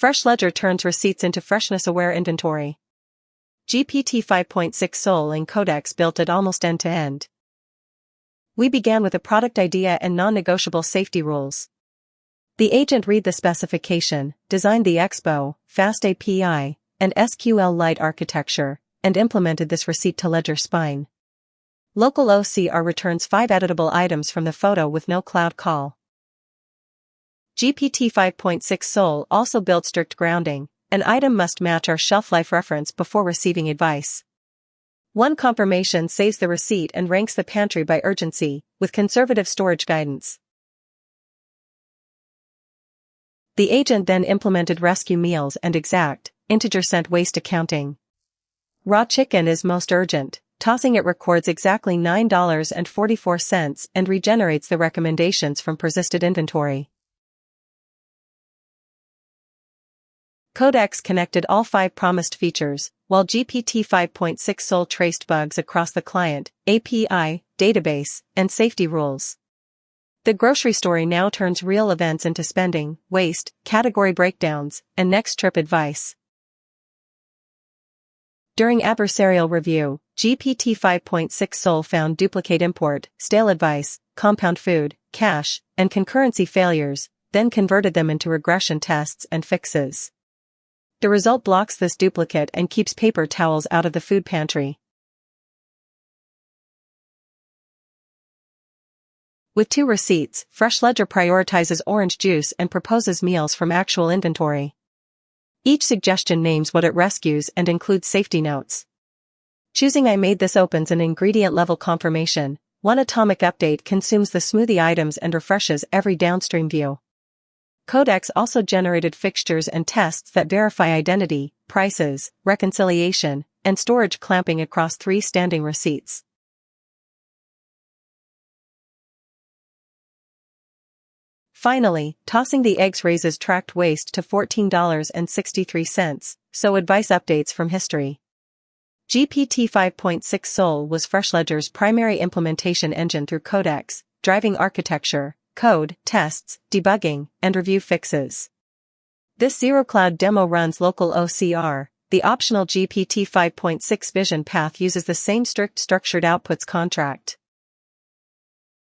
FreshLedger turns receipts into freshness-aware inventory. GPT-5.6 Sol and Codex built it almost end-to-end. We began with a product idea and non-negotiable safety rules. The agent read the specification, designed the Expo, FastAPI, and SQLite architecture, and implemented this receipt-to-ledger spine. Local OCR returns 5 editable items from the photo with no cloud call. GPT-5.6 Sol also built strict grounding. An item must match our shelf life reference before receiving advice. One confirmation saves the receipt and ranks the pantry by urgency, with conservative storage guidance. The agent then implemented rescue meals and exact, integer cent waste accounting. Raw chicken is most urgent. Tossing it records exactly $9.44 and regenerates the recommendations from persisted inventory. Codex connected all 5 promised features, while GPT-5.6 Sol traced bugs across the client, API, database, and safety rules. The grocery story now turns real events into spending, waste, category breakdowns, and next trip advice. During adversarial review, GPT-5.6 Sol found duplicate import, stale advice, compound food, cache, and concurrency failures, then converted them into regression tests and fixes. The result blocks this duplicate and keeps paper towels out of the food pantry. With 2 receipts, FreshLedger prioritizes orange juice and proposes meals from actual inventory. Each suggestion names what it rescues and includes safety notes. Choosing I made this opens an ingredient-level confirmation. One atomic update consumes the smoothie items and refreshes every downstream view. Codex also generated fixtures and tests that verify identity, prices, reconciliation, and storage clamping across 3 standing receipts. Finally, tossing the eggs raises tracked waste to $14.63, so advice updates from history. GPT-5.6 Sol was FreshLedger's primary implementation engine through Codex, driving architecture, code, tests, debugging, and review fixes. This zero-cloud demo runs Local OCR. The optional GPT-5.6 vision path uses the same strict structured outputs contract.